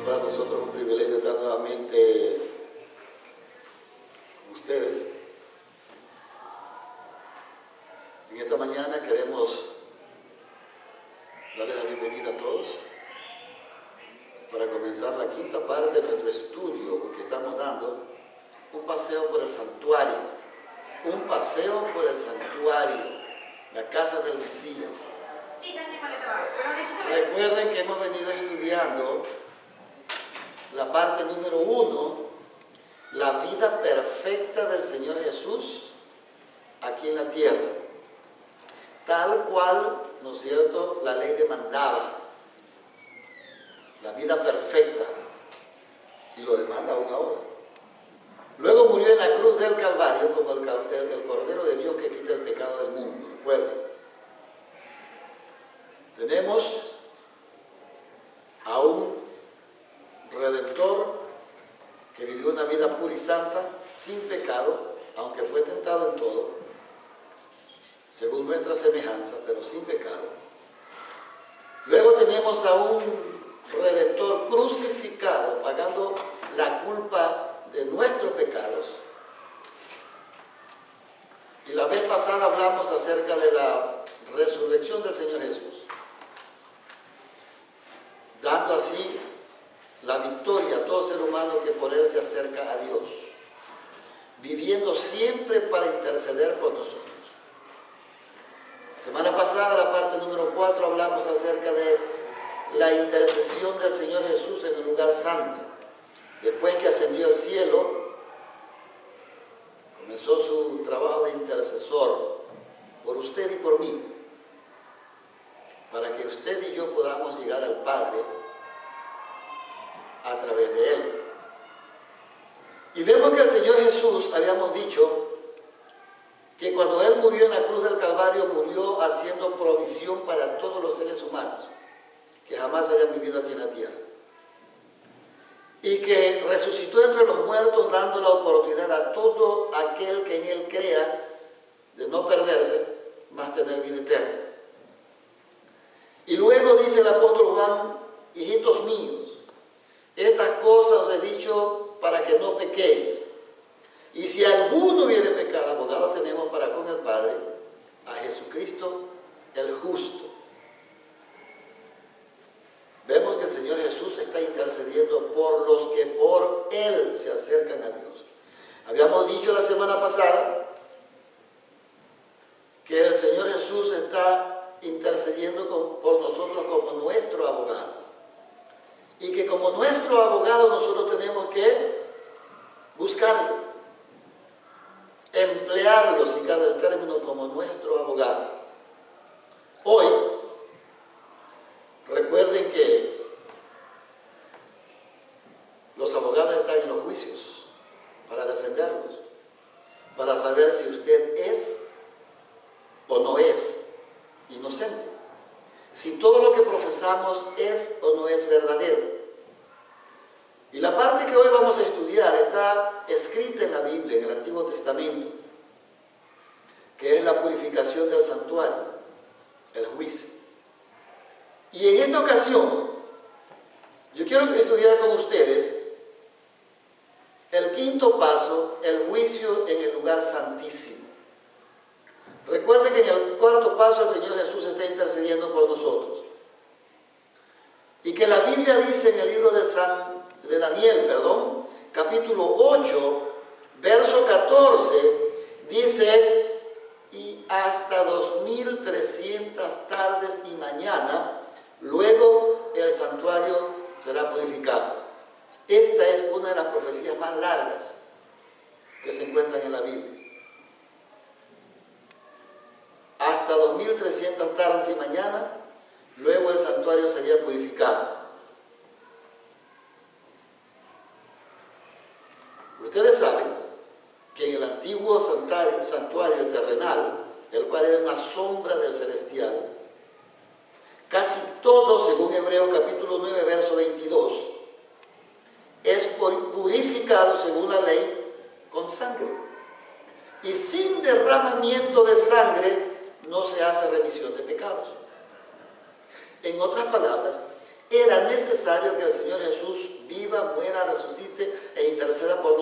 para nosotros un privilegio estar nuevamente con ustedes. En esta mañana queremos darles la bienvenida a todos para comenzar la quinta parte de nuestro estudio que estamos dando, un paseo por el santuario, la casa del Mesías. Recuerden que hemos venido estudiando la parte número 1, la vida perfecta del Señor Jesús aquí en la tierra, tal cual, ¿no es cierto?, la ley demandaba, la vida perfecta, y lo demanda aún ahora. Luego murió en la cruz del Calvario como el Cordero de Dios que quita el pecado del mundo, recuerden. Tenemos a un Redentor que vivió una vida pura y santa, sin pecado, aunque fue tentado en todo, según nuestra semejanza, pero sin pecado. Luego tenemos a un Redentor crucificado, pagando la culpa de nuestros pecados. Y la vez pasada hablamos acerca de la resurrección del Señor Jesús, dando así la victoria a todo ser humano que por Él se acerca a Dios, viviendo siempre para interceder por nosotros. La semana pasada, la parte número 4, hablamos acerca de la intercesión del Señor Jesús en el lugar santo. Después que ascendió al cielo, comenzó su trabajo de intercesor por usted y por mí, para que usted y yo podamos llegar al Padre a través de Él. Y vemos que el Señor Jesús, habíamos dicho, que cuando Él murió en la cruz del Calvario, murió haciendo provisión para todos los seres humanos que jamás hayan vivido aquí en la tierra. Y que resucitó entre los muertos, dando la oportunidad a todo aquel que en Él crea de no perderse, más tener vida eterna. Y luego dice el apóstol Juan: hijitos míos, estas cosas os he dicho para que no pequéis. Y si alguno hubiere pecado, abogado tenemos para con el Padre, a Jesucristo el justo. Vemos que el Señor Jesús está intercediendo por los que por Él se acercan a Dios. Habíamos dicho la semana pasada que el Señor Jesús está intercediendo por nosotros como nuestro abogado. Y que como nuestro abogado nosotros tenemos que buscarle, emplearlo, si cabe el término, como nuestro abogado. Hoy, recuerden que los abogados están en los juicios para defenderlos, para saber si usted es o no es inocente, si todo lo que profesamos es o no es verdadero. Y la parte que hoy vamos a estudiar está escrita en la Biblia, en el Antiguo Testamento, que es la purificación del santuario, el juicio. Y en esta ocasión, yo quiero estudiar con ustedes el quinto paso, el juicio en el lugar santísimo. Recuerden que en el cuarto paso el Señor Jesús está intercediendo por nosotros. Y que la Biblia dice en el libro de Daniel, capítulo 8, verso 14, dice: y hasta 2300 tardes y mañana, luego el santuario será purificado. Esta es una de las profecías más largas que se encuentran en la Biblia. Hasta 2300 tardes y mañana, luego el santuario sería purificado. Ustedes saben que en el antiguo santuario terrenal, el cual era una sombra del celestial, casi todo, según Hebreos capítulo 9, verso 22, es purificado según la ley con sangre. Y sin derramamiento de sangre no se hace remisión de pecados. En otras palabras, era necesario que el Señor Jesús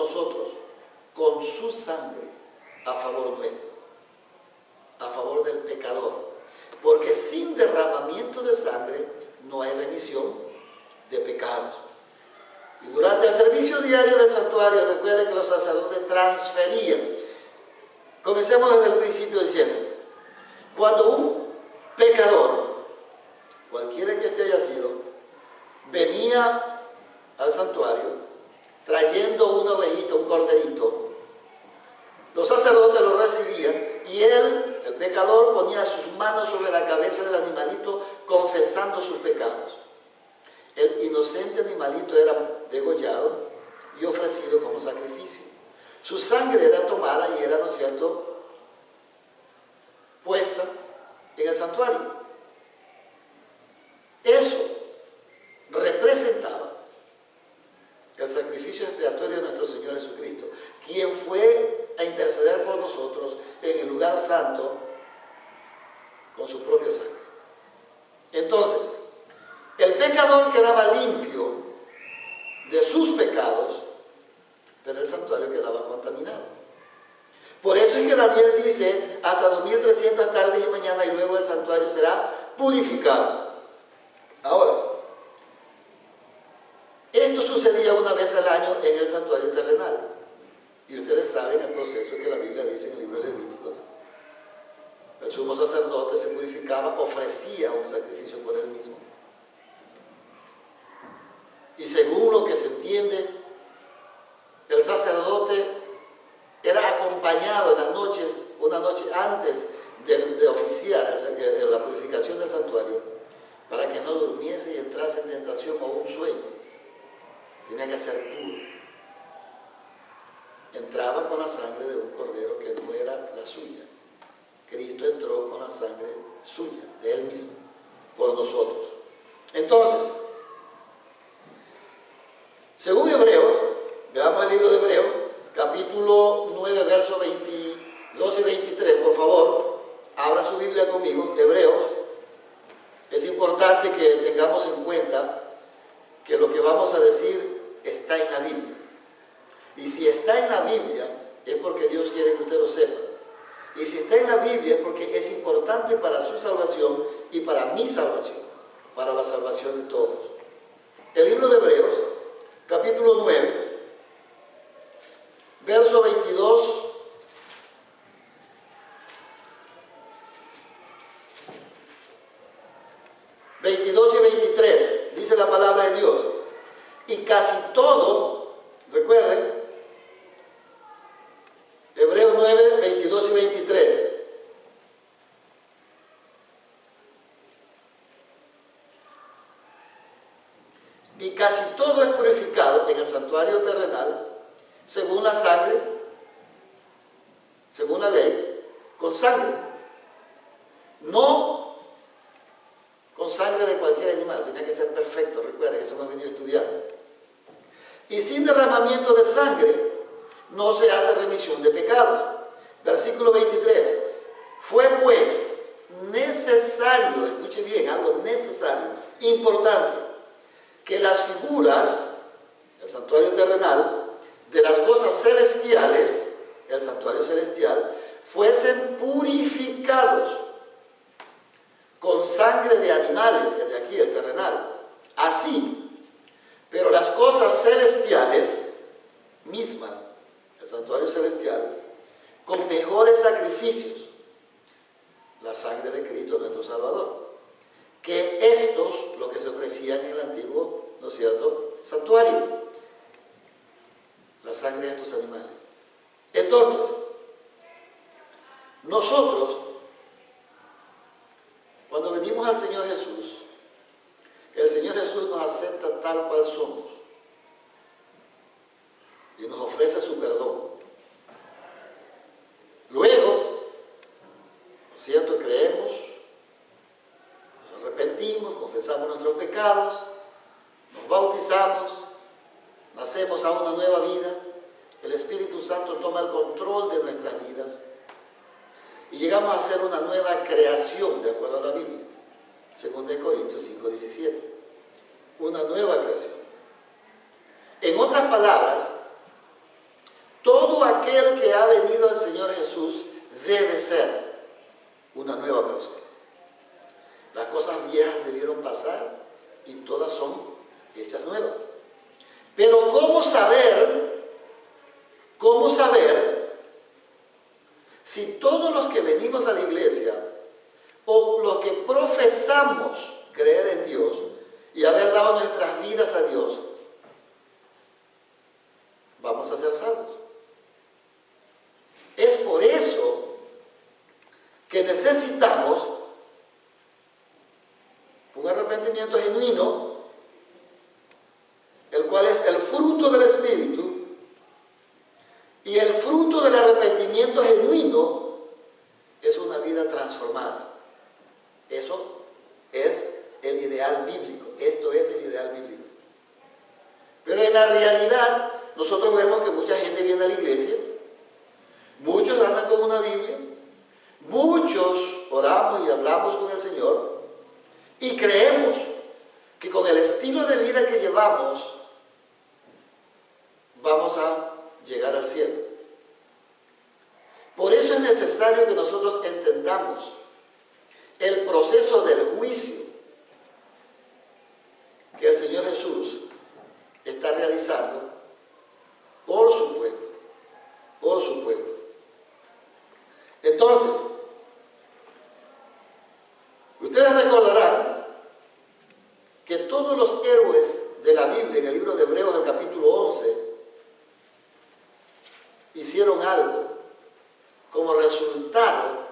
nosotros con su sangre a favor nuestro, a favor del pecador. Porque sin derramamiento de sangre no hay remisión de pecados. Y durante el servicio diario del santuario, recuerden que los sacerdotes transferían. Comencemos desde el principio diciendo, cuando un pecador, cualquiera que este haya sido, venía al santuario trayendo una ovejita, un corderito, los sacerdotes lo recibían y él, el pecador, ponía sus manos sobre la cabeza del animalito confesando sus pecados. El inocente animalito era degollado y ofrecido como sacrificio. Su sangre era tomada y era, ¿no es cierto?, puesta en el santuario. Eso representaba el sacrificio expiatorio de nuestro Señor Jesucristo, quien fue a interceder por nosotros en el lugar santo con su propia sangre. Entonces, el pecador quedaba limpio de sus pecados, pero el santuario quedaba contaminado. Por eso es que Daniel dice, hasta 2300 tardes y mañana, y luego el santuario será purificado. Ahora, esto sucedía una vez al año en el santuario terrenal. Y ustedes saben el proceso que la Biblia dice en el libro de Levíticos. El sumo sacerdote se purificaba, ofrecía un sacrificio por él mismo. Y según lo que se entiende, el sacerdote era acompañado en las noches, una noche antes de oficiar la purificación del santuario, para que no durmiese y entrase en tentación o un sueño. Tenía que ser puro. Entraba con la sangre de un cordero que no era la suya. Cristo entró con la sangre suya, de él mismo, por nosotros. Entonces, según Hebreos, veamos el libro de Hebreos, capítulo 9, versos 22 y 23, por favor, abra su Biblia conmigo, Hebreos. Es importante que tengamos en cuenta que lo que vamos a decir está en la Biblia. Y si está en la Biblia, es porque Dios quiere que usted lo sepa. Y si está en la Biblia, es porque es importante para su salvación y para mi salvación, para la salvación de todos. El libro de Hebreos, capítulo 9, verso 22 y 23, dice la palabra de Dios. Y casi todo, recuerden, Hebreos 9, 22 y 23. Y casi todo es purificado en el santuario terrenal, según la sangre, según la ley, con sangre. No con sangre de cualquier animal, tenía que ser perfecto, recuerden, eso hemos venido estudiando. Y sin derramamiento de sangre no se hace remisión de pecados. Versículo 23. Fue pues necesario, escuche bien, algo necesario, importante, que las figuras del santuario terrenal, de las cosas celestiales, el santuario celestial, fuesen purificados con sangre de animales, desde aquí el terrenal. Así, pero las cosas celestiales mismas, el santuario celestial, con mejores sacrificios, la sangre de Cristo nuestro Salvador, que estos, lo que se ofrecían en el antiguo, ¿no es cierto?, santuario, la sangre de estos animales. Entonces, nosotros, cuando venimos al Señor Jesús, el Señor Jesús nos acepta tal cual somos y nos ofrece su perdón. Luego, ¿no es cierto?, creemos, nos arrepentimos, confesamos nuestros pecados, nos bautizamos, nacemos a una nueva vida, el Espíritu Santo toma el control de nuestras vidas y llegamos a ser una nueva creación, de acuerdo a la Biblia, 2 Corintios 5, 17. Una nueva creación. En otras palabras, Jesús, debe ser una nueva persona. Las cosas viejas debieron pasar y todas son hechas nuevas. Pero ¿cómo saber si todos los que venimos a la iglesia o los que profesamos creer en Dios y haber dado nuestras vidas a Dios, vamos a ser salvos? Es por eso que necesitamos un arrepentimiento genuino, el cual es el fruto del Espíritu, y el fruto del arrepentimiento genuino es una vida transformada. Eso es el ideal bíblico. Esto es el ideal bíblico. Pero en la realidad, nosotros vemos que mucha gente viene a la iglesia, muchos andan con una Biblia, muchos oramos y hablamos con el Señor, y creemos que con el estilo de vida que llevamos, vamos a llegar al cielo. Por eso es necesario que nosotros entendamos el proceso del juicio que el Señor Jesús está realizando por su pueblo, por su pueblo. Entonces, ustedes recordarán que todos los héroes de la Biblia, en el libro de Hebreos, el capítulo 11, hicieron algo como resultado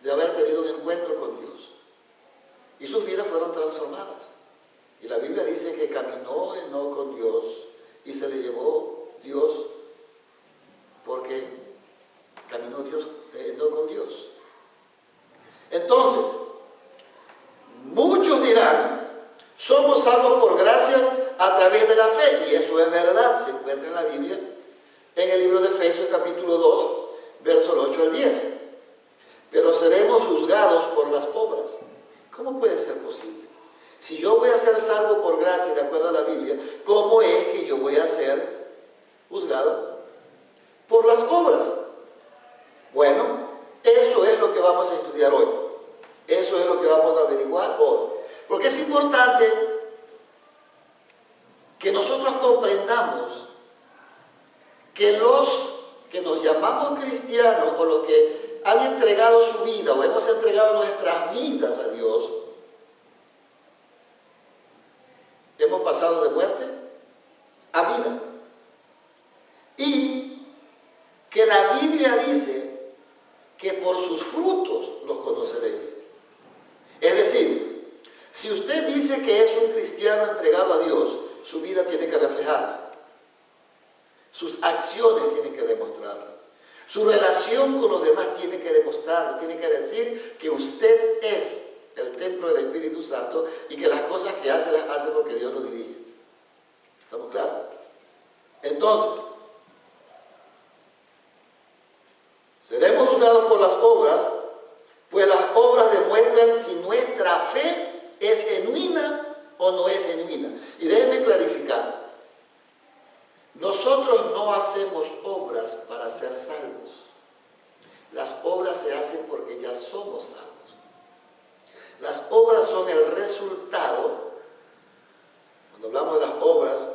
de haber tenido un encuentro con Dios. Y sus vidas fueron transformadas. Y la Biblia dice que caminó Enoc con Dios y se le llevó Dios porque caminó Enoc con Dios. Entonces, muchos dirán, somos salvos por gracia a través de la fe. Y eso es verdad, se encuentra en la Biblia, en el libro de Efesios capítulo 2, versos 8 al 10. Pero seremos juzgados por las obras. ¿Cómo puede ser posible? Si yo voy a ser salvo por gracia, de acuerdo a la Biblia, ¿cómo es que yo voy a ser juzgado por las obras? Bueno, eso es lo que vamos a estudiar hoy. Eso es lo que vamos a averiguar hoy. Porque es importante que nosotros comprendamos que los que nos llamamos cristianos o los que han entregado su vida o hemos entregado nuestras vidas a Dios, hemos pasado de muerte a vida. Y que la Biblia dice que por sus frutos los conoceréis. Es decir, si usted dice que es un cristiano entregado a Dios, su vida tiene que reflejarla. Sus acciones tienen que demostrarlo. Su relación con los demás tiene que demostrarlo. Tiene que decir que usted es el templo del Espíritu Santo y que las cosas que hace las hace porque Dios lo dirige. ¿Estamos claros? Entonces, seremos juzgados por las obras, pues las obras demuestran si nuestra fe es genuina o no es genuina. Y déjenme clarificar. Nosotros no hacemos obras para ser salvos. Las obras se hacen porque ya somos salvos. Las obras son el resultado. Cuando hablamos de las obras,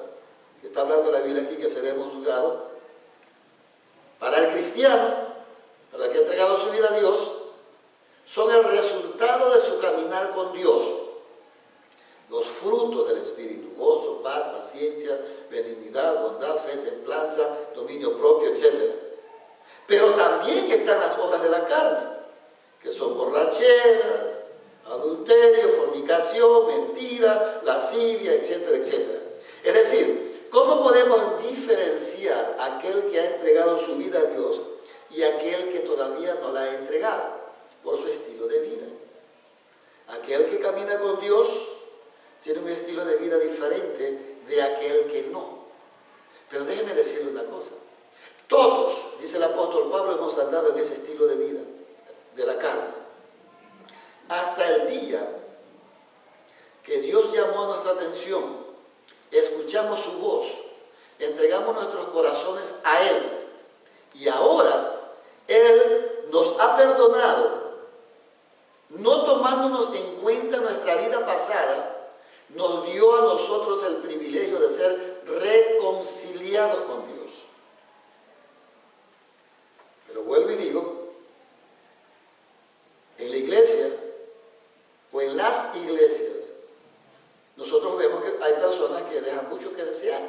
que está hablando la Biblia aquí, que seremos juzgados, para el cristiano, para el que ha entregado su vida a Dios, son el resultado de su caminar con Dios. Los frutos del Espíritu: gozo, paz, paciencia, benignidad, bondad, fe, templanza, dominio propio, etc. Pero también están las obras de la carne, que son borracheras, adulterio, fornicación, mentira, lascivia, etcétera, etcétera. Es decir, ¿cómo podemos diferenciar aquel que ha entregado su vida a Dios y aquel que todavía no la ha entregado? Por su estilo de vida. Aquel que camina con Dios tiene un estilo de vida diferente de aquel que no. Pero déjeme decirle una cosa. Todos, dice el apóstol Pablo, hemos andado en ese estilo de vida, de la carne. Hasta el día que Dios llamó a nuestra atención, escuchamos su voz, entregamos nuestros corazones a Él. Y ahora Él Él nos ha perdonado, no tomándonos en cuenta nuestra vida pasada, nos dio a nosotros el privilegio de ser reconciliados con Dios. Pero vuelvo y digo, en la iglesia o en las iglesias, nosotros vemos que hay personas que dejan mucho que desear.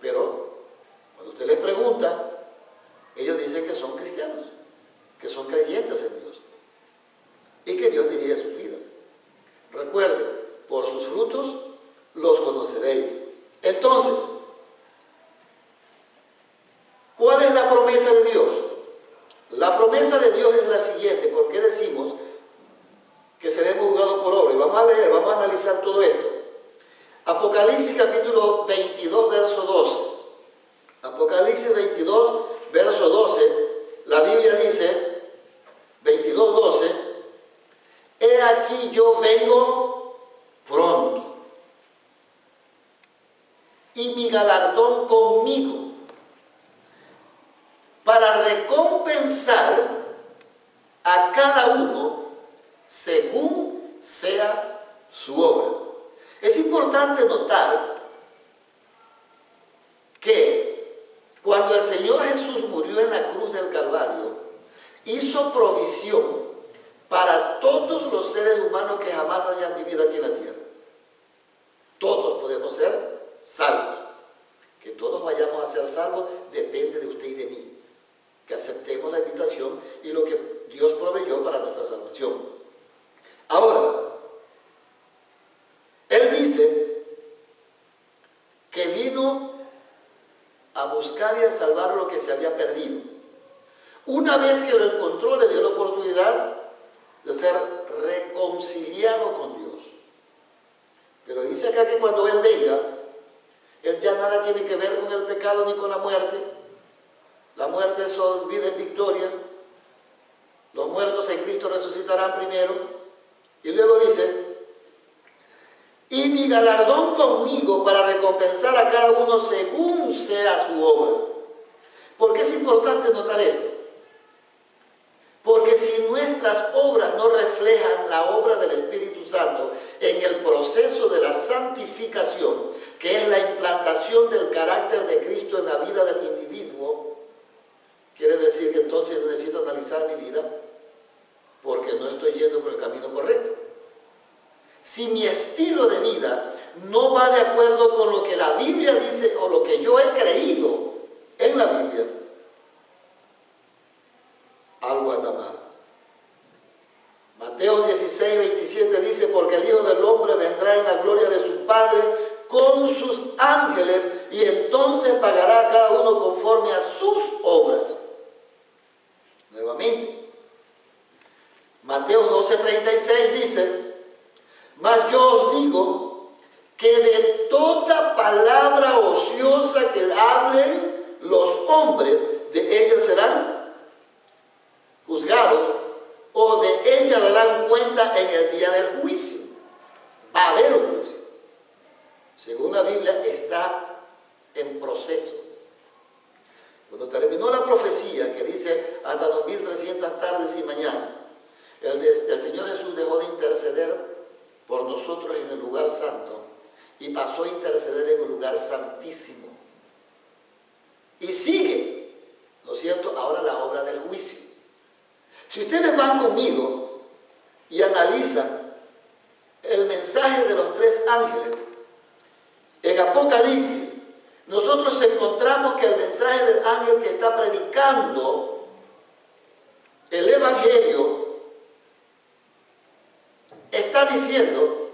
Pero cuando usted les pregunta, ellos dicen que son cristianos, que son creyentes en Dios y que Dios dirige sus vidas. Recuerden, por sus frutos los conoceréis. Entonces, ¿cuál es la promesa de Dios? La promesa de Dios es la siguiente. ¿Por qué decimos que seremos juzgados por obra? Y vamos a leer, vamos a analizar todo esto. Apocalipsis capítulo 22, verso 12. Apocalipsis 22, verso 12. La Biblia dice, 22, 12. He aquí yo vengo pronto, y mi galardón conmigo, para recompensar a cada uno según sea su obra. Es importante notar que cuando el Señor Jesús murió en la cruz del Calvario, hizo provisión para todos los seres humanos que jamás hayan vivido aquí en la tierra. Todos podemos ser salvos. Que todos vayamos a ser salvos depende de usted y de mí. Que aceptemos la invitación y lo que Dios proveyó para nuestra salvación. Ahora, Él dice que vino a buscar y a salvar lo que se había perdido. Una vez que lo encontró, le dio la oportunidad de ser reconciliado con Dios. Pero dice acá que cuando Él venga, Él ya nada tiene que ver con el pecado ni con la muerte. La muerte se olvida en victoria. Los muertos en Cristo resucitarán primero. Y luego dice, y mi galardón conmigo para recompensar a cada uno según sea su obra. ¿Por qué es importante notar esto? Porque si nuestras obras no reflejan la obra del Espíritu Santo en el proceso de la santificación, que es la implantación del carácter de Cristo en la vida del individuo, quiere decir que entonces necesito analizar mi vida porque no estoy yendo por el camino correcto. Si mi estilo de vida no va de acuerdo con lo que la Biblia dice o lo que yo he creído en la Biblia, algo anda mal. Mateo 16, 27 dice, porque el Hijo del Hombre vendrá en la gloria de su Padre con sus ángeles y entonces pagará a cada uno conforme a sus obras. Nuevamente, Mateo 12, 36 dice, mas yo os digo que de toda palabra ociosa que hablen los hombres, de ellas serán juzgados, o de ella darán cuenta en el día del juicio. Va a haber un juicio. Según la Biblia, está en proceso. Cuando terminó la profecía que dice hasta 2300 tardes y mañanas, el Señor Jesús dejó de interceder por nosotros en el lugar santo y pasó a interceder en el lugar santísimo. Y sigue, ¿no es cierto?, ahora la obra del juicio. Si ustedes van conmigo y analizan el mensaje de los tres ángeles, en Apocalipsis, nosotros encontramos que el mensaje del ángel que está predicando el Evangelio está diciendo,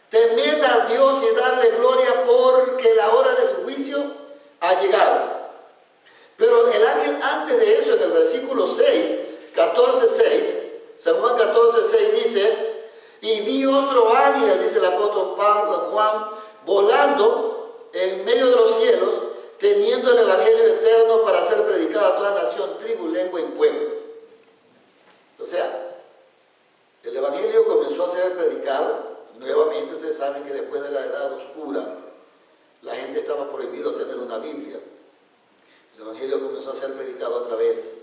temed a Dios y darle gloria porque la hora de su juicio ha llegado. Pero el ángel antes de eso, en el versículo 6, 14:6, San Juan 14:6 dice, y vi otro ángel, dice el apóstol Juan, volando en medio de los cielos, teniendo el evangelio eterno para ser predicado a toda nación, tribu, lengua y pueblo. O sea, el evangelio comenzó a ser predicado. Nuevamente ustedes saben que después de la edad oscura, la gente estaba prohibido tener una Biblia. El evangelio comenzó a ser predicado otra vez.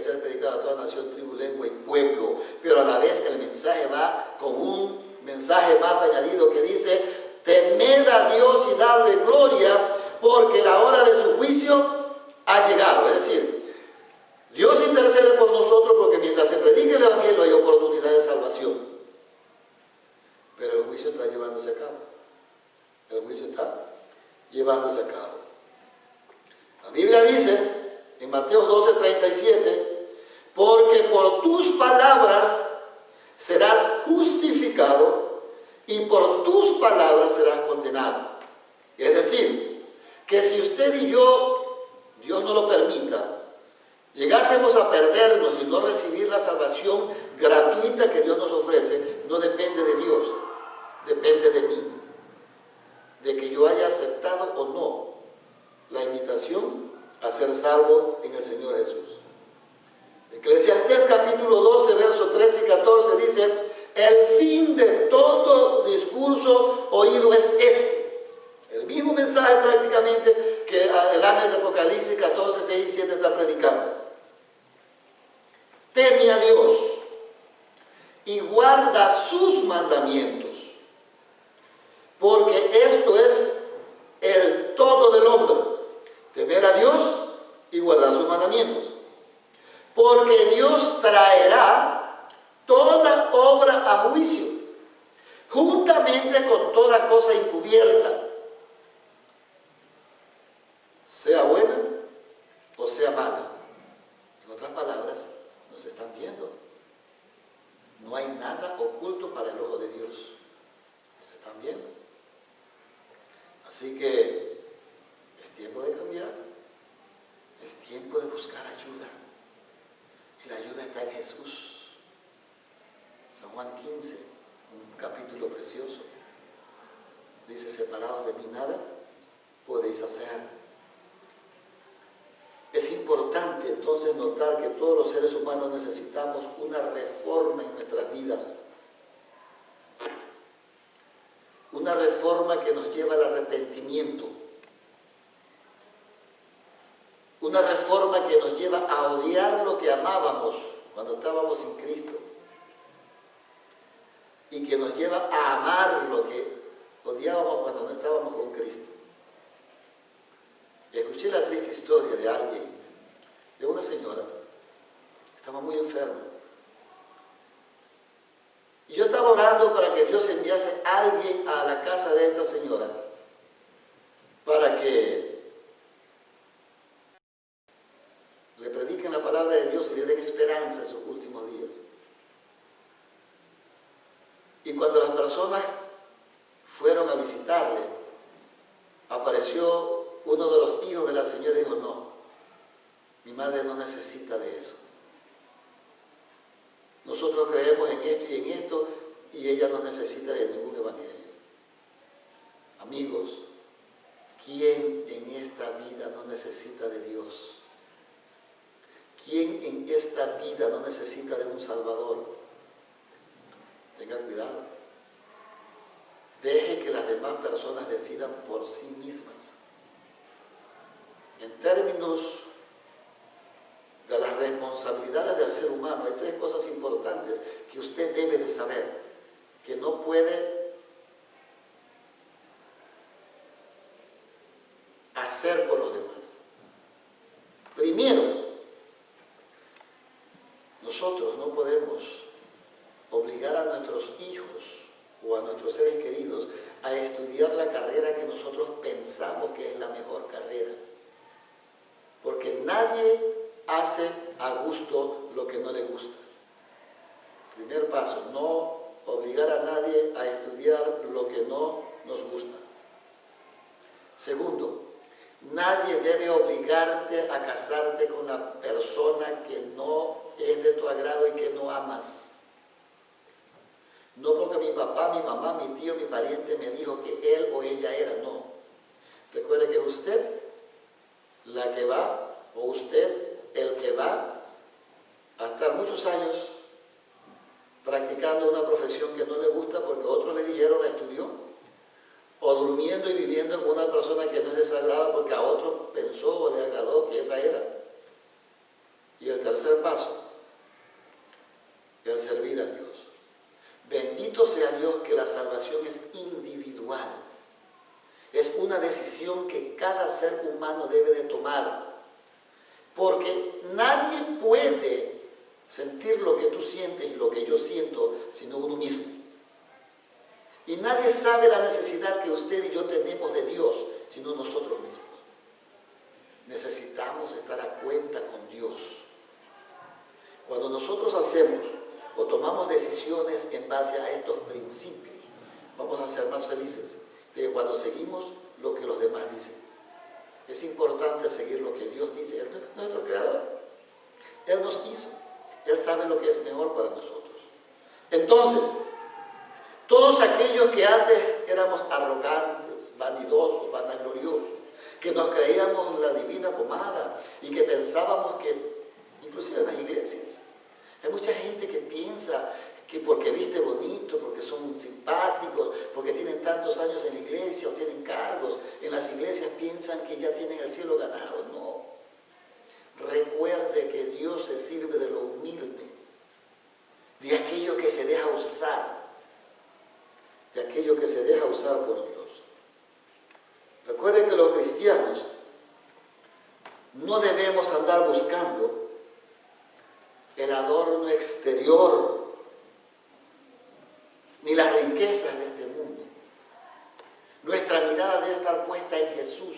ser predicado a toda nación, tribu, lengua y pueblo. Pero a la vez el mensaje va con un mensaje más añadido que dice: temed a Dios y dadle gloria, porque la hora de su juicio ha llegado. Es decir, Dios intercede por nosotros porque mientras se predica el Evangelio hay oportunidad de salvación. Pero el juicio está llevándose a cabo. El juicio está llevándose a cabo. La Biblia dice en Mateo 12:37, porque por tus palabras serás justificado y por tus palabras serás condenado. Es decir, que si usted y yo, Dios no lo permita, llegásemos a perdernos y no recibir la salvación gratuita que Dios nos ofrece, no depende de Dios, depende de mí, de que yo haya aceptado o no la invitación a ser salvo en el Señor Jesús. Eclesiastés capítulo 12, versos 13 y 14 dice: el fin de todo discurso oído es este. El mismo mensaje prácticamente que el ángel de Apocalipsis 14, 6 y 7 está predicando. Teme a Dios y guarda sus mandamientos, porque esto es el todo del hombre, temer a Dios y guardar sus mandamientos. Porque Dios traerá toda obra a juicio, juntamente con toda cosa encubierta, sea buena o sea mala. En otras palabras, nos están viendo. No hay nada oculto para el ojo de Dios. Nos están viendo. Así que es tiempo de cambiar. Es tiempo de buscar ayuda. Y la ayuda está en Jesús. San Juan 15, un capítulo precioso. Dice: separados de mí nada podéis hacer. Es importante entonces notar que todos los seres humanos necesitamos una reforma en nuestras vidas. Una reforma que nos lleva al arrepentimiento. Una reforma que nos lleva a odiar lo que amábamos cuando estábamos sin Cristo. Y que nos lleva a amar lo que odiábamos cuando no estábamos con Cristo. Y escuché la triste historia de alguien, de una señora, que estaba muy enferma. Y yo estaba orando para que Dios enviase a alguien a la casa de esta señora, para que le prediquen la palabra de Dios y le den esperanza en sus últimos días. Y cuando las personas fueron a visitarle, apareció uno de los hijos de la señora y dijo: no, mi madre no necesita de eso. Nosotros creemos en esto y ella no necesita de ningún evangelio. Amigos, ¿quién en esta vida no necesita de Dios? ¿Quién en esta vida no necesita de un Salvador? Tenga cuidado. Deje que las demás personas decidan por sí mismas. En términos de las responsabilidades del ser humano, hay tres cosas importantes que usted debe de saber, que no puede hacer por los demás. Primero, nosotros no podemos obligar a nuestros hijos o a nuestros seres queridos a estudiar la carrera que nosotros pensamos que es la mejor carrera. Porque nadie hace a gusto lo que no le gusta. Primer paso, no obligar a nadie a estudiar lo que no nos gusta. Segundo, nadie debe obligarte a casarte con la persona que no es de tu agrado y que no amas. No porque mi papá, mi mamá, mi tío, mi pariente me dijo que él o ella era, no. Recuerde que usted la que va, o usted el que va a estar muchos años practicando una profesión que no le gusta porque otros le dijeron la estudió, o durmiendo y viviendo con una persona que no es desagrada porque a otro pensó o le agradó que esa era. Y el tercer paso, el servir a Dios. Bendito sea Dios que la salvación es individual. Es una decisión que cada ser humano debe de tomar. Porque nadie puede sentir lo que tú sientes y lo que yo siento, sino uno mismo. Y nadie sabe la necesidad que usted y yo tenemos de Dios, sino nosotros mismos. Necesitamos estar a cuenta con Dios. Cuando nosotros hacemos o tomamos decisiones en base a estos principios, vamos a ser más felices de que cuando seguimos lo que los demás dicen. Es importante seguir lo que Dios dice. Él es nuestro creador. Él nos hizo. Él sabe lo que es mejor para nosotros. Entonces, todos aquellos que antes éramos arrogantes, vanidosos, vanagloriosos, que nos creíamos la divina pomada y que pensábamos que, inclusive en las iglesias, hay mucha gente que piensa que porque viste bonito, porque son simpáticos, porque tienen tantos años en la iglesia o tienen cargos en las iglesias, piensan que ya tienen el cielo ganado. No. Recuerde que Dios se sirve de lo humilde, de aquello que se deja usar, por Dios. Recuerde que los cristianos no debemos andar buscando el adorno exterior ni las riquezas de este mundo. Nuestra mirada debe estar puesta en Jesús,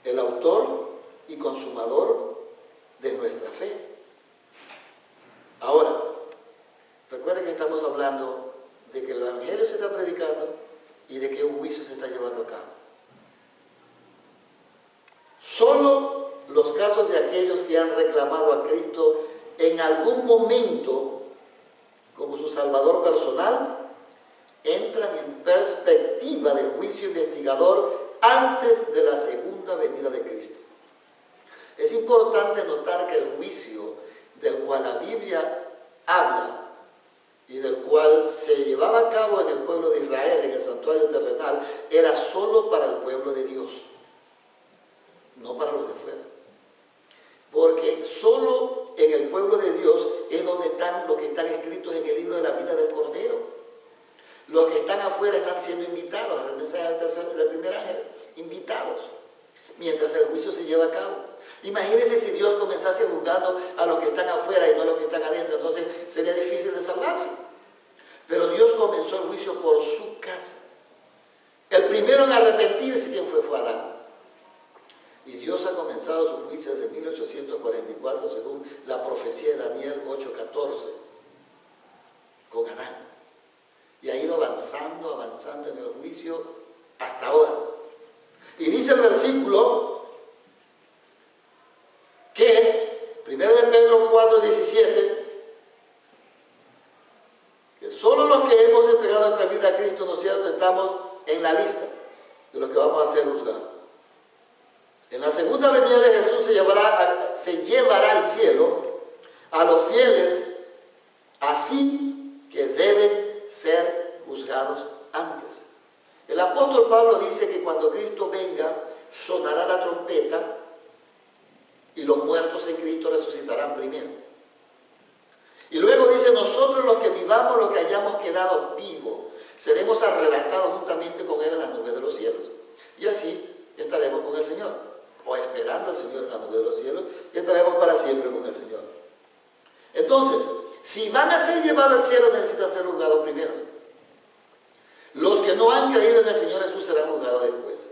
el autor y consumador de nuestra fe. Ahora, recuerden que estamos hablando de que el Evangelio se está predicando y de que un juicio se está llevando a cabo. Solo los casos de aquellos que han reclamado a Cristo en algún momento como su Salvador personal entran en perspectiva de juicio investigador antes de la segunda venida de Cristo. Es importante notar que el juicio del cual la Biblia habla y del cual se llevaba a cabo en el pueblo de Israel, en el santuario terrenal, era solo para el pueblo de Dios, no para los de fuera. Porque solo en el pueblo de Dios es donde están los que están escritos en el libro de la vida del Cordero. Los que están afuera están siendo invitados, al mensaje del primer ángel, invitados, mientras el juicio se lleva a cabo. Imagínense si Dios comenzase juzgando a los que están afuera y no a los que están adentro, entonces sería difícil de salvarse. Pero Dios comenzó el juicio por su casa. El primero en arrepentirse, ¿quién fue? Fue Adán. Y Dios ha comenzado su juicio desde 1844, según la profecía de Daniel 8:14, con Adán. Y ha ido avanzando en el juicio hasta ahora. Y dice el versículo que, 1 de Pedro 4:17, que solo los que hemos entregado nuestra vida a Cristo, ¿no es cierto?, estamos en la lista de los que vamos a ser juzgados. En la segunda venida de Jesús se llevará al cielo a los fieles, así que deben ser juzgados antes. El apóstol Pablo dice que cuando Cristo venga, sonará la trompeta y los muertos en Cristo resucitarán primero. Y luego dice, nosotros los que vivamos, los que hayamos quedado vivos, seremos arrebatados juntamente con Él en las nubes de los cielos. Y así estaremos con el Señor, o esperando al Señor en las nubes de los cielos, y estaremos para siempre con el Señor. Entonces, si van a ser llevados al cielo, necesitan ser juzgados primero. Los que no han creído en el Señor Jesús serán juzgados después.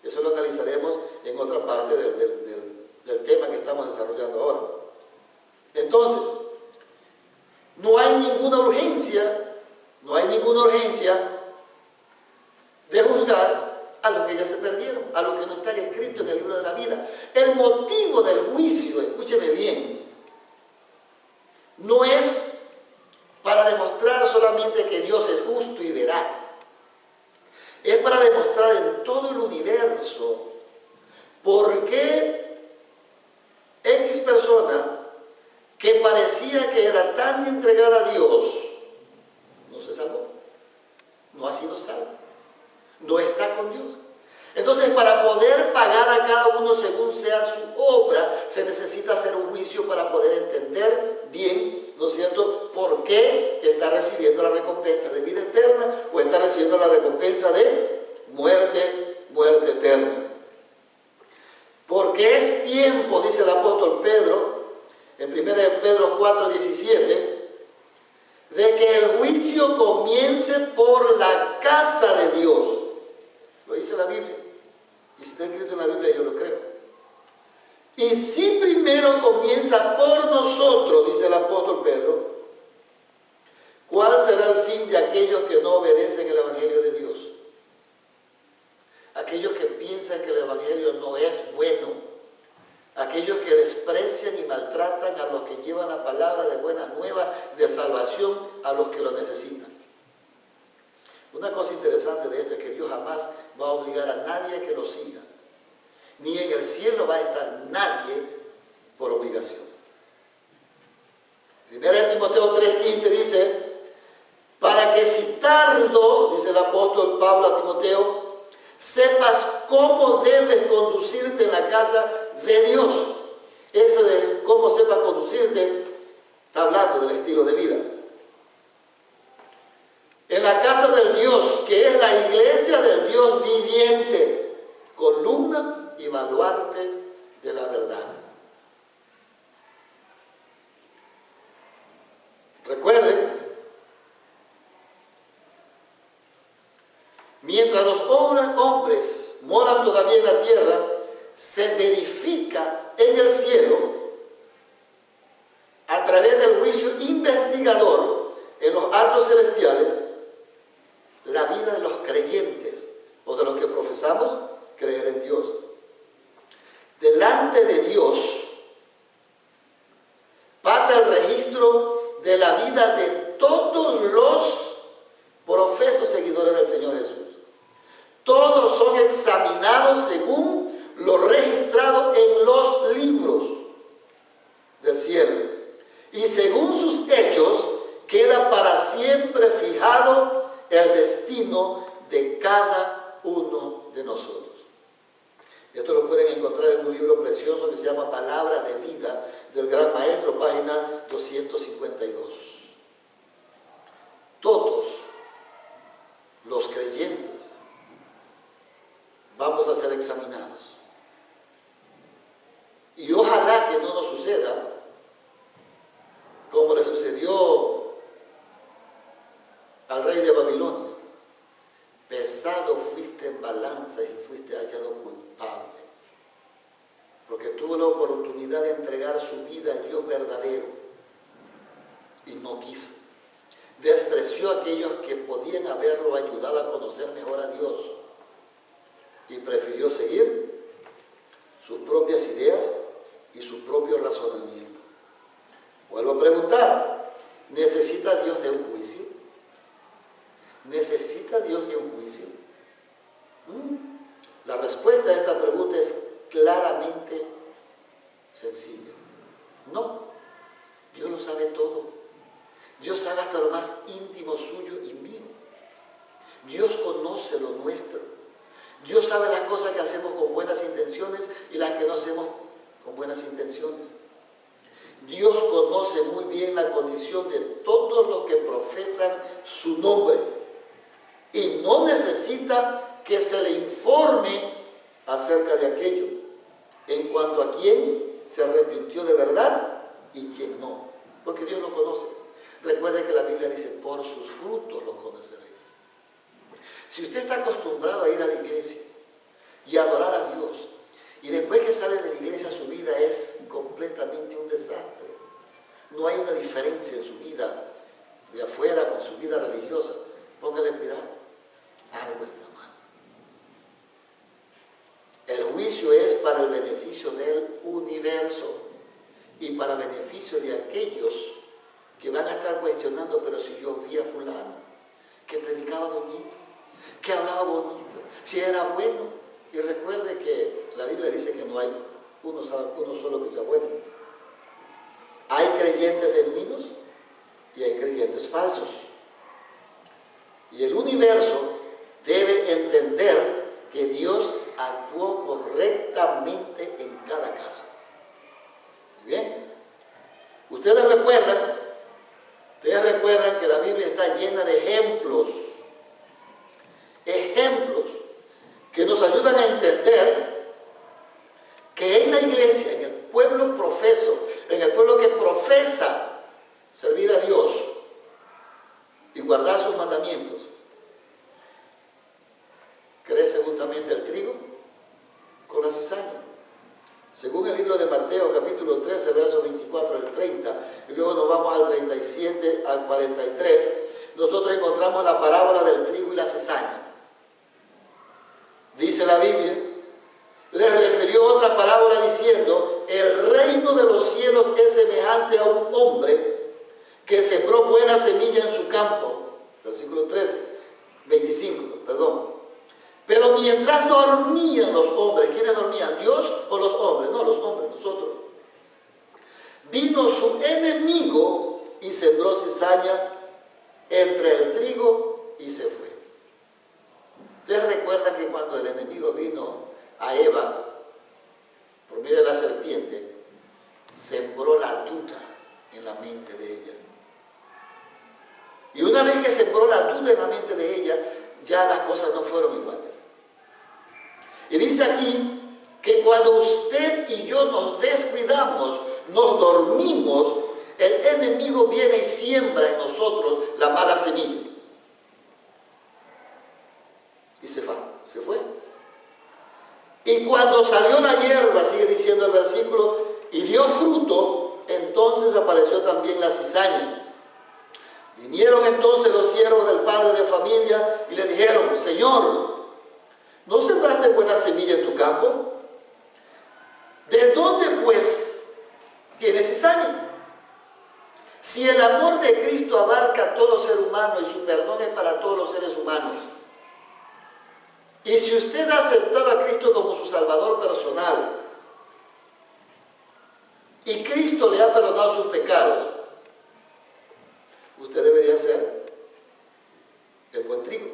Eso lo analizaremos en otra parte del tema que estamos desarrollando ahora. Entonces, no hay ninguna urgencia de juzgar a los que ya se perdieron, a los que no están escritos en el libro de la vida. El motivo del juicio, escúcheme bien, no es para demostrar solamente que Dios es justo y veraz. Es para demostrar en todo el universo por qué X persona que parecía que era tan entregada a Dios no se salvó, no ha sido salva, no está con Dios. Entonces, entonces para poder pagar a cada uno según sea su obra, se necesita hacer un juicio para poder entender bien, ¿no es cierto?, por qué está recibiendo la recompensa de vida eterna o está recibiendo la recompensa de muerte eterna. Porque es tiempo, dice el apóstol Pedro, en 1 Pedro 4:17, de que el juicio comience por la casa de Dios. Lo dice la Biblia. Y si está escrito en la Biblia, yo lo creo. Y si primero comienza por nosotros, dice el apóstol Pedro, ¿cuál será el fin de aquellos que no obedecen el Evangelio de Dios? Aquellos que piensan que el Evangelio no es bueno. Aquellos que desprecian y maltratan a los que llevan la palabra de buena nueva, de salvación, a los que lo necesitan. Una cosa interesante de esto es que Dios jamás va a obligar a nadie a que lo siga. Ni en el cielo va a estar nadie por obligación. 1 Timoteo 3:15 dice, para que si tardo, dice el apóstol Pablo a Timoteo, sepas cómo debes conducirte en la casa de Dios. Eso es cómo sepas conducirte, está hablando del estilo de vida. En la casa del Dios, que es la iglesia del Dios viviente, columna y baluarte de la verdad. Recuerden, mientras los hombres moran todavía en la tierra, se verifica en el cielo, a través del juicio investigador en los atrios celestiales, la vida de los creyentes o de los que profesamos creer en Dios. Delante de Dios pasa el registro de la vida de todos los profesos seguidores del Señor Jesús. Todos son examinados según lo registrado en los libros del cielo. Y según sus hechos, queda para siempre fijado el destino de cada uno de nosotros. Esto lo pueden encontrar en un libro precioso que se llama Palabra de Vida, del Gran Maestro, página 252. Todos los creyentes vamos a ser examinados. Y ojalá que no nos suceda como le sucedió al rey de Babilonia. Pesado fuiste en balanza y fuiste hallado culpable, porque tuvo la oportunidad de entregar su vida al Dios verdadero y no quiso. Despreció a aquellos que podían haberlo ayudado a conocer mejor a Dios y prefirió seguir sus propias ideas y su propio razonamiento. Vuelvo a preguntar, ¿necesita Dios de un juicio? ¿Necesita Dios de un juicio? La respuesta a esta pregunta es claramente sencilla. No, Dios lo sabe todo. Dios sabe hasta lo más íntimo suyo y mío. Dios conoce lo nuestro. Dios sabe las cosas que hacemos con buenas intenciones y las que no hacemos con buenas intenciones. Dios conoce muy bien la condición de todos los que profesan su nombre y no necesita que se le informe acerca de aquello, en cuanto a quién se arrepintió de verdad y quién no, porque Dios lo conoce. Recuerden que la Biblia dice, por sus frutos los conoceréis. Si usted está acostumbrado a ir a la iglesia y a adorar a Dios, y después que sale de la iglesia su vida es completamente un desastre, no hay una diferencia en su vida de afuera con su vida religiosa, póngale cuidado, algo está mal. El juicio es para el beneficio del universo y para beneficio de aquellos que van a estar cuestionando, pero si yo vi a fulano, que predicaba bonito, que hablaba bonito, si era bueno. Y recuerde que la Biblia dice que no hay uno solo que sea bueno. Hay creyentes genuinos y hay creyentes falsos. Y el universo debe entender que Dios ha Según el libro de Mateo, capítulo 13, versos 24 al 30, y luego nos vamos al 37 al 43, nosotros encontramos la parábola del trigo y la cizaña. Dice la Biblia, les refirió otra parábola diciendo, el reino de los cielos es semejante a un hombre que sembró buena semilla en su campo. Versículo 25, perdón. Pero mientras dormían los hombres, ¿quiénes dormían? ¿Dios o los hombres? No, los hombres, nosotros. Vino su enemigo y sembró cizaña entre el trigo y se fue. Ustedes recuerdan que cuando el enemigo vino a Eva, por medio de la serpiente, sembró la duda en la mente de ella. Y una vez que sembró la duda en la mente de ella, ya las cosas no fueron iguales. Y dice aquí que cuando usted y yo nos descuidamos, nos dormimos, el enemigo viene y siembra en nosotros la mala semilla. Y se fue. Y cuando salió la hierba, sigue diciendo el versículo, y dio fruto, entonces apareció también la cizaña. Vinieron entonces los siervos del padre de familia y le dijeron, Señor, ¿no sembraste buena semilla en tu campo? ¿De dónde pues tienes cizaña? Si el amor de Cristo abarca a todo ser humano y su perdón es para todos los seres humanos, y si usted ha aceptado a Cristo como su Salvador personal, y Cristo le ha perdonado sus pecados, usted debería ser el buen trigo.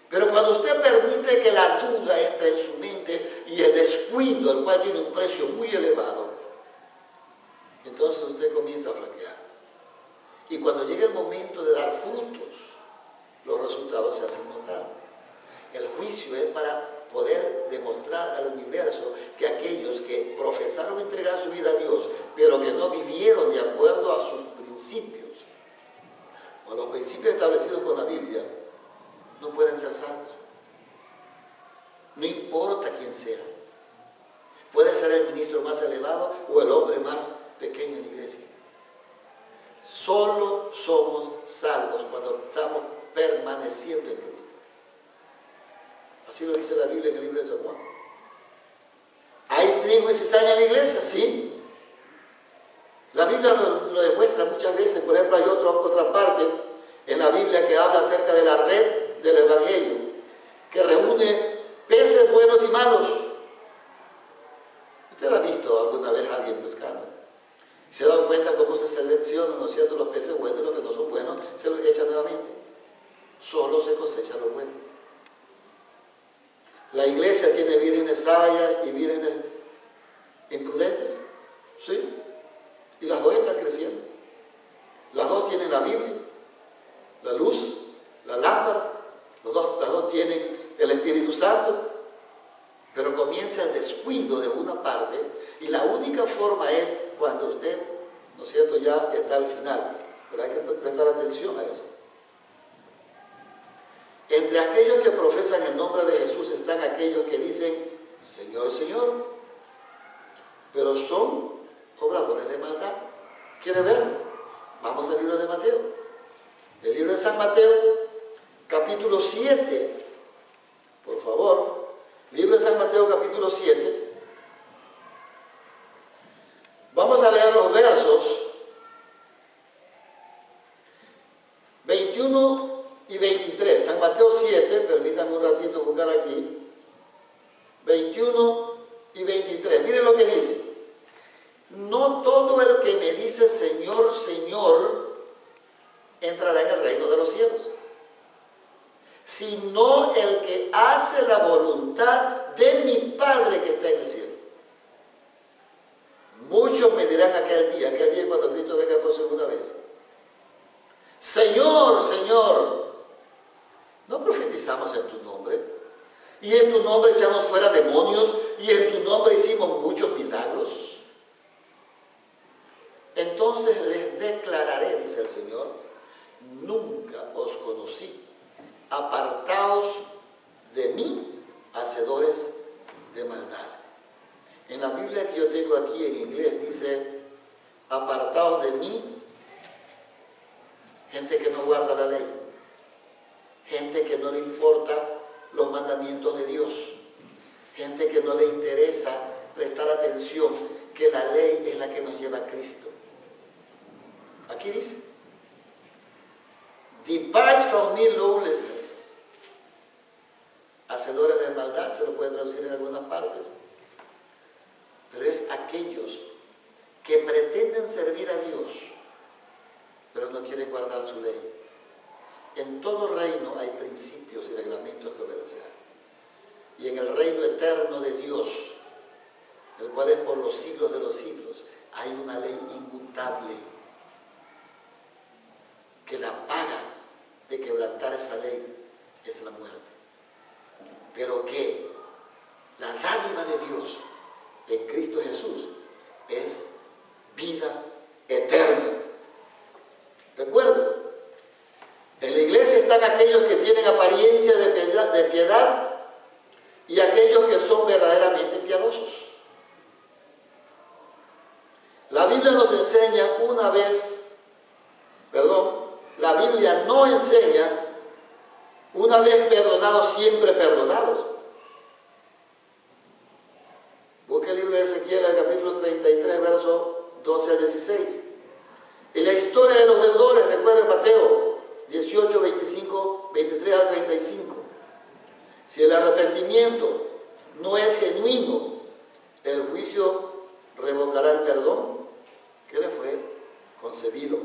Pero cuando usted permite que la duda entre en su mente y el descuido, el cual tiene un precio muy elevado, entonces usted comienza a flaquear. Y cuando llega el momento de dar frutos, los resultados se hacen notar. El juicio es para poder demostrar al universo que aquellos que profesaron entregar su vida a Dios, pero que no vivieron de acuerdo a sus principios, o los principios establecidos con la Biblia, no pueden ser salvos. No importa quién sea. Puede ser el ministro más elevado o el hombre más pequeño en la iglesia. Solo somos salvos cuando estamos permaneciendo en Cristo. Así lo dice la Biblia en el libro de San Juan. ¿Hay trigo y cizaña en la iglesia? Sí. La Biblia lo demuestra muchas veces. Por ejemplo, hay otra parte en la Biblia que habla acerca de la red del Evangelio, que reúne peces buenos y malos. ¿Usted ha visto alguna vez a alguien pescando? ¿Se ha dado cuenta cómo se seleccionan, ¿no es cierto?, los peces buenos y los que no son buenos, se los echa nuevamente? Solo se cosecha lo bueno. La iglesia tiene vírgenes sabias y vírgenes imprudentes, ¿sí? Y las dos están creciendo. Las dos tienen la Biblia, la luz, la lámpara, las dos tienen el Espíritu Santo, pero comienza el descuido de una parte y la única forma es cuando usted, ¿no es cierto?, ya está al final. Pero hay que prestar atención a eso. Entre aquellos que profesan el nombre de Jesús están aquellos que dicen, Señor, Señor, pero son obradores de maldad. ¿Quiere verlo? Vamos al libro de Mateo. El libro de San Mateo, capítulo 7. Por favor, libro de San Mateo, capítulo 7. Vamos a leer los versos 21 y 23. San Mateo 7, permítanme un ratito buscar aquí. 21 y 23. Miren lo que dice. No todo el que me dice Señor, Señor, entrará en el reino de los cielos, sino el que hace la voluntad de mi Padre que está en el cielo. Muchos me dirán aquel día cuando Cristo venga por segunda vez, Señor, Señor, ¿no profetizamos en tu nombre? Y en tu nombre echamos fuera demonios, y en tu nombre hicimos muchos milagros. Entonces les declararé, dice el Señor, nunca os conocí. Apartaos de mí, hacedores de maldad. En la Biblia que yo tengo aquí en inglés dice, apartaos de mí, gente que no guarda la ley, gente que no le importa los mandamientos de Dios, gente que no le interesa prestar atención que la ley es la que nos lleva a Cristo. Aquí dice, depart from me lawlessness. Hacedores de maldad, se lo puede traducir en algunas partes, pero es aquellos que pretenden servir a Dios, pero no quieren guardar su ley. En todo reino hay principios y reglamentos que obedecer. Y en el reino eterno de Dios, el cual es por los siglos de los siglos, hay una ley inmutable, que la paga de quebrantar esa ley es la muerte. Pero que la dádiva de Dios en Cristo Jesús es vida eterna. Recuerden, en la iglesia están aquellos que tienen apariencia de piedad y aquellos que son verdaderamente piadosos. La Biblia nos enseña la Biblia no enseña una vez perdonados, siempre perdonados. Busque el libro de Ezequiel, el capítulo 33, versos 12 al 16. Y la historia de los deudores, recuerden Mateo 18, 25, 23 al 35. Si el arrepentimiento no es genuino, el juicio revocará el perdón que le fue concebido.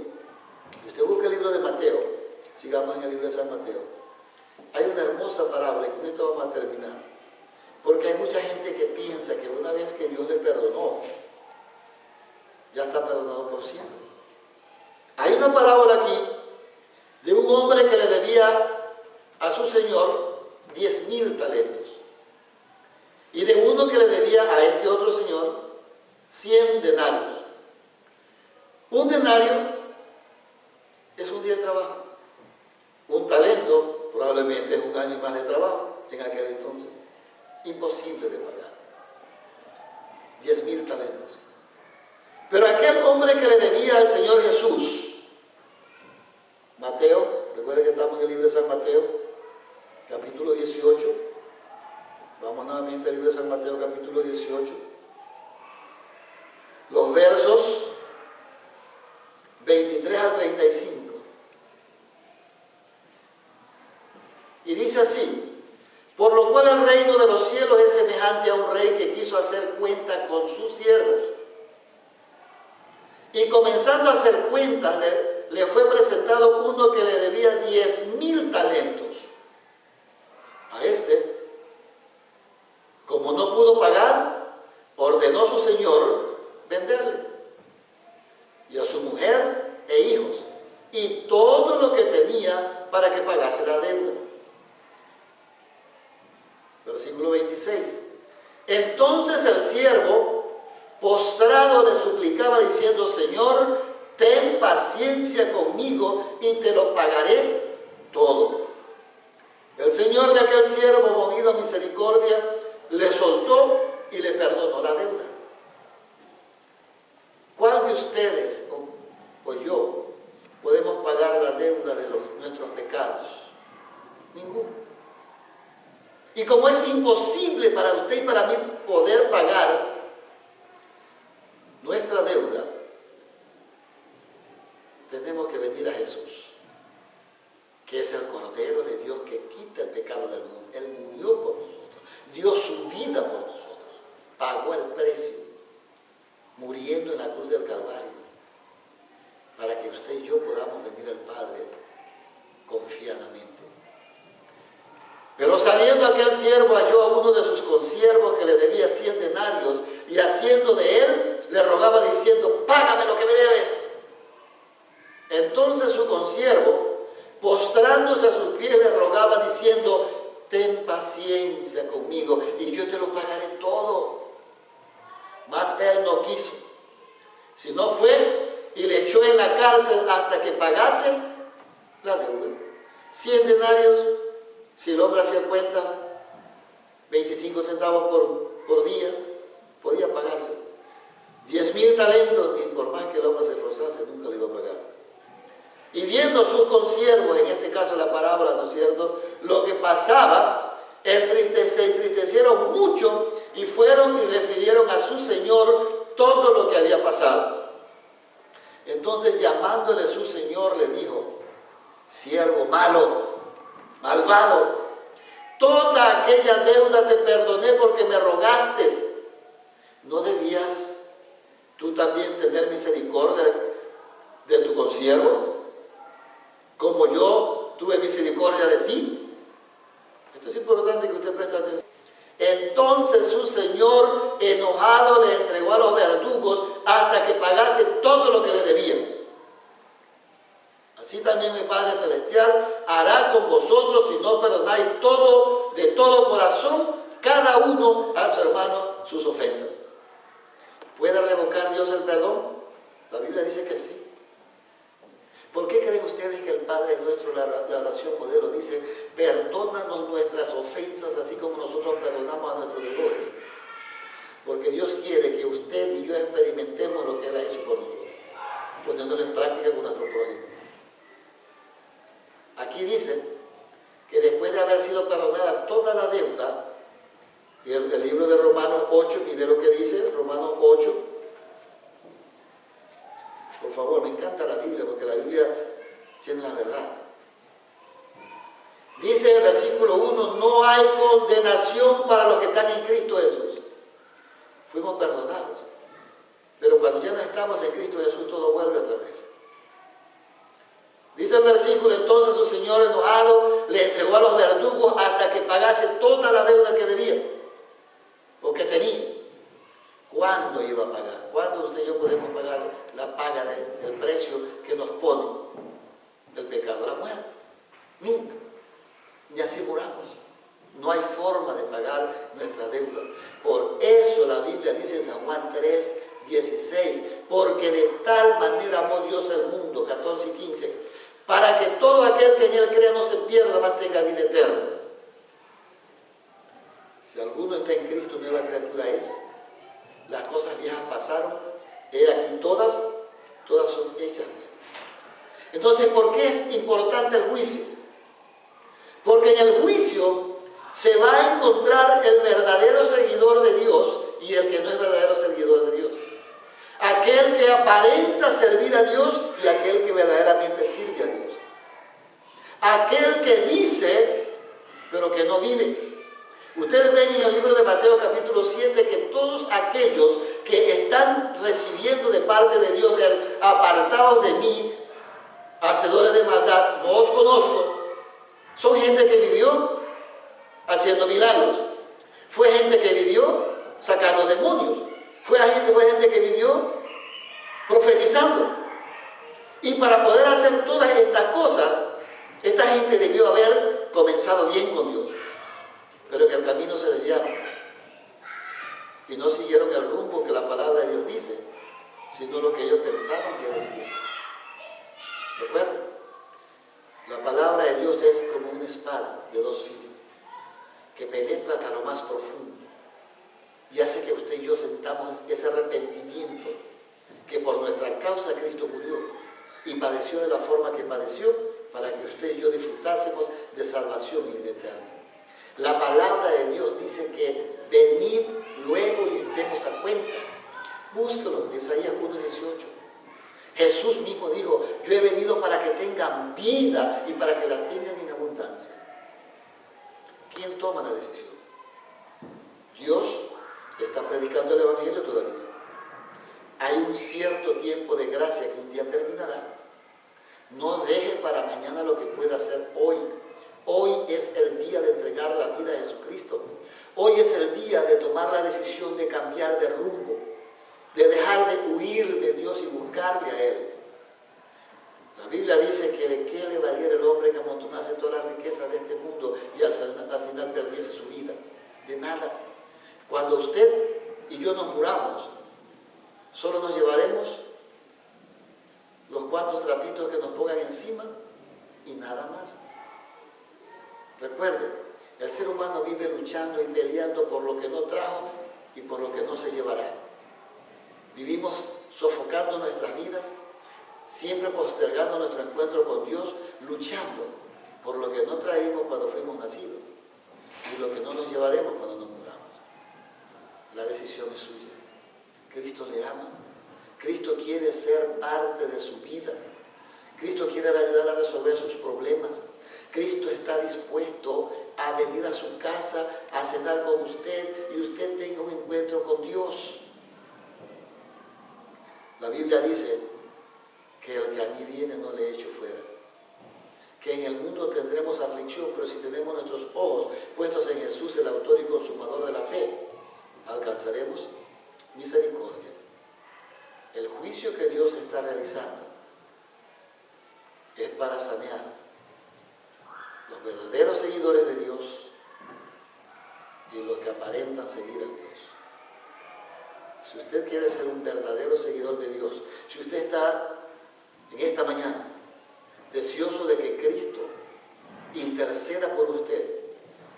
Y usted busca el libro de Mateo, sigamos en el libro de San Mateo. Hay una hermosa parábola, y con esto vamos a terminar. Porque hay mucha gente que piensa que una vez que Dios le perdonó, ya está perdonado por siempre. Hay una parábola aquí de un hombre que le debía a su señor 10,000 talentos. Y de uno que le debía a este otro señor 100 denarios. Un denario es un día de trabajo. Un talento probablemente es un año y más de trabajo en aquel entonces. Imposible de pagar. 10,000 talentos. Pero aquel hombre que le debía al Señor Jesús, Mateo, recuerden que estamos en el libro de San Mateo, capítulo 18. Vamos nuevamente al libro de San Mateo, capítulo 18. Los versos 23 al 35. Y dice así: por lo cual el reino de los cielos es semejante a un rey que quiso hacer cuenta con sus siervos. Y comenzando a hacer cuentas, le fue presentado uno que le debía 10,000 talentos. A este, como no pudo pagar, ordenó su señor venderle, y a su mujer e hijos, y todo lo que tenía para que pagase la deuda. Versículo 26. Entonces el siervo, postrado, le suplicaba diciendo: Señor, ten paciencia conmigo y te lo pagaré todo. El señor de aquel siervo, movido a misericordia, le soltó y le perdonó la deuda. ¿Cuál de ustedes o yo podemos pagar la deuda de nuestros pecados? Ninguno. Y como es imposible para usted y para mí poder pagar nuestra deuda, tenemos que venir a Jesús, que es el Cordero de Dios que quita el pecado del mundo. Él murió por nosotros, dio su vida por nosotros, pagó el precio, muriendo en la cruz del Calvario, para que usted y yo podamos venir al Padre confiadamente. Pero saliendo aquel siervo, halló a uno de sus consiervos que le debía 100 denarios, y haciendo de él, le rogaba diciendo: págame lo que me debes. Entonces su consiervo, postrándose a sus pies, le rogaba diciendo: ten paciencia conmigo y yo te lo pagaré todo. Mas él no quiso, sino fue y le echó en la cárcel hasta que pagase la deuda. 100 denarios, si el hombre hacía cuentas, 25 centavos por día, podía talentos, y por más que el hombre se esforzase, nunca le iba a pagar. Y viendo sus consiervos, en este caso la parábola, ¿no es cierto?, lo que pasaba, se entristecieron mucho y fueron y refirieron a su señor todo lo que había pasado. Entonces, llamándole su señor, le dijo: siervo malo, malvado, toda aquella deuda te perdoné porque me rogaste. ¿No debías tú también tener misericordia de tu consiervo, como yo tuve misericordia de ti? Esto es importante que usted preste atención. Entonces su señor, enojado, le entregó a los verdugos hasta que pagase todo lo que le debía. Así también mi Padre Celestial hará con vosotros si no perdonáis todo, de todo corazón, cada uno a su hermano sus ofensas. ¿Puede revocar Dios el perdón? La Biblia dice que sí. ¿Por qué creen ustedes que el Padre nuestro, la oración modelo, dice: perdónanos nuestras ofensas así como nosotros perdonamos a nuestros deudores? Porque Dios quiere que usted y yo experimentemos lo que Él ha hecho por nosotros, poniéndolo en práctica con nuestro prójimo. Aquí dice que después de haber sido perdonada toda la deuda, y el libro de Romanos 8, mire lo que dice, Romanos 8. Por favor, me encanta la Biblia porque la Biblia tiene la verdad. Dice el versículo 1, no hay condenación para los que están en Cristo Jesús. Fuimos perdonados. Pero cuando ya no estamos en Cristo Jesús, todo vuelve otra vez. Dice el versículo, entonces su señor enojado le entregó a los verdugos hasta que pagase toda la deuda que debía o que tenía. ¿Cuándo iba a pagar? ¿Cuándo usted y yo podemos pagar la paga del precio que nos pone el pecado, la muerte? Nunca. Ni así muramos. No hay forma de pagar nuestra deuda. Por eso la Biblia dice en San Juan 3:16, porque de tal manera amó Dios al mundo, 14 y 15, para que todo aquel que en Él crea no se pierda, mas tenga vida eterna. Si alguno está en Cristo, nueva criatura es. Las cosas viejas pasaron, he aquí todas son hechas nuevas. Entonces, ¿por qué es importante el juicio? Porque en el juicio se va a encontrar el verdadero seguidor de Dios y el que no es verdadero seguidor de Dios. Aquel que aparenta servir a Dios y aquel que verdaderamente sirve a Dios. Aquel que dice, pero que no vive. Ustedes ven en el libro de Mateo capítulo 7 que todos aquellos que están recibiendo de parte de Dios el apartados de mí, hacedores de maldad, no os conozco, son gente que vivió haciendo milagros. Fue gente que vivió sacando demonios. Fue gente que vivió profetizando. Y para poder hacer todas estas cosas, esta gente debió haber comenzado bien con Dios. Pero en el camino se desviaron y no siguieron el rumbo que la palabra de Dios dice, sino lo que ellos pensaron que decían. Recuerden, la palabra de Dios es como una espada de dos filos que penetra hasta lo más profundo y hace que usted y yo sentamos ese arrepentimiento que por nuestra causa Cristo murió y padeció de la forma que padeció para que usted y yo disfrutásemos de salvación y vida eterna. La palabra de Dios dice que venid luego y estemos a cuenta. Búsquelo, Isaías 1:18. Jesús mismo dijo, yo he venido para que tengan vida y para que la tengan en abundancia. ¿Quién toma la decisión? Dios está predicando el Evangelio todavía. Hay un cierto tiempo de gracia que un día terminará. No deje para mañana lo que pueda hacer hoy. Hoy es el día de entregar la vida a Jesucristo. Hoy es el día de tomar la decisión de cambiar de rumbo, de dejar de huir de Dios y buscarle a Él. La Biblia dice que de qué le valiera el hombre que amontonase toda la riqueza de este mundo y al final perdiese su vida. De nada. Cuando usted y yo nos muramos, solo nos llevaremos los cuantos trapitos que nos pongan encima y nada más. Recuerden, el ser humano vive luchando y peleando por lo que no trajo y por lo que no se llevará. Vivimos sofocando nuestras vidas, siempre postergando nuestro encuentro con Dios, luchando por lo que no traímos cuando fuimos nacidos y lo que no nos llevaremos cuando nos muramos. La decisión es suya. Cristo le ama. Cristo quiere ser parte de su vida. Cristo quiere ayudarle a resolver sus problemas. Cristo está dispuesto a venir a su casa, a cenar con usted y usted tenga un encuentro con Dios. La Biblia dice que el que a mí viene no le echo fuera. Que en el mundo tendremos aflicción, pero si tenemos nuestros ojos puestos en Jesús, el autor y consumador de la fe, alcanzaremos misericordia. El juicio que Dios está realizando es para sanear los verdaderos seguidores de Dios y los que aparentan seguir a Dios. Si usted quiere ser un verdadero seguidor de Dios, si usted está en esta mañana deseoso de que Cristo interceda por usted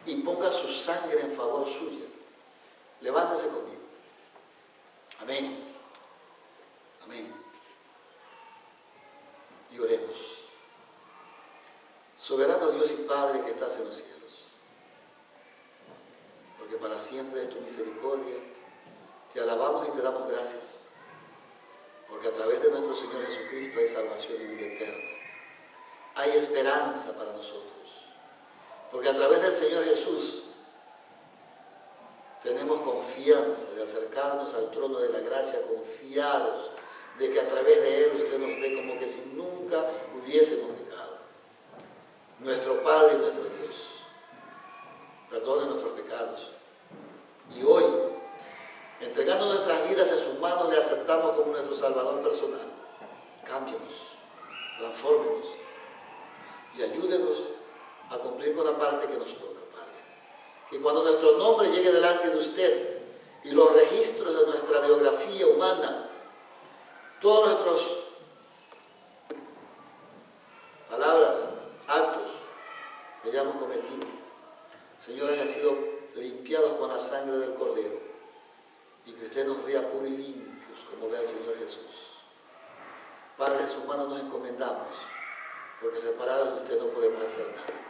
y ponga su sangre en favor suya, levántese conmigo. Amén. Amén. Y oremos. Soberano Dios y Padre que estás en los cielos, porque para siempre es tu misericordia, te alabamos y te damos gracias, porque a través de nuestro Señor Jesucristo hay salvación y vida eterna. Hay esperanza para nosotros, porque a través del Señor Jesús tenemos confianza de acercarnos al trono de la gracia, confiados de que a través de Él usted nos ve como que si nunca hubiésemos pecado. Nuestro Padre y nuestro Dios, perdone nuestros pecados. Y hoy, entregando nuestras vidas en sus manos, le aceptamos como nuestro Salvador personal. Cámbienos, transfórmenos y ayúdenos a cumplir con la parte que nos toca, Padre. Que cuando nuestro nombre llegue delante de usted y los registros de nuestra biografía humana, todos nuestros palabras, actos que hayamos cometido, Señor, hayan sido limpiados con la sangre del Cordero y que usted nos vea puros y limpios como ve al Señor Jesús. Padre, en sus manos nos encomendamos, porque separados de usted no podemos hacer nada.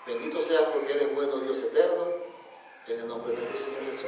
Bendito seas porque eres bueno, Dios eterno, en el nombre de nuestro Señor Jesús.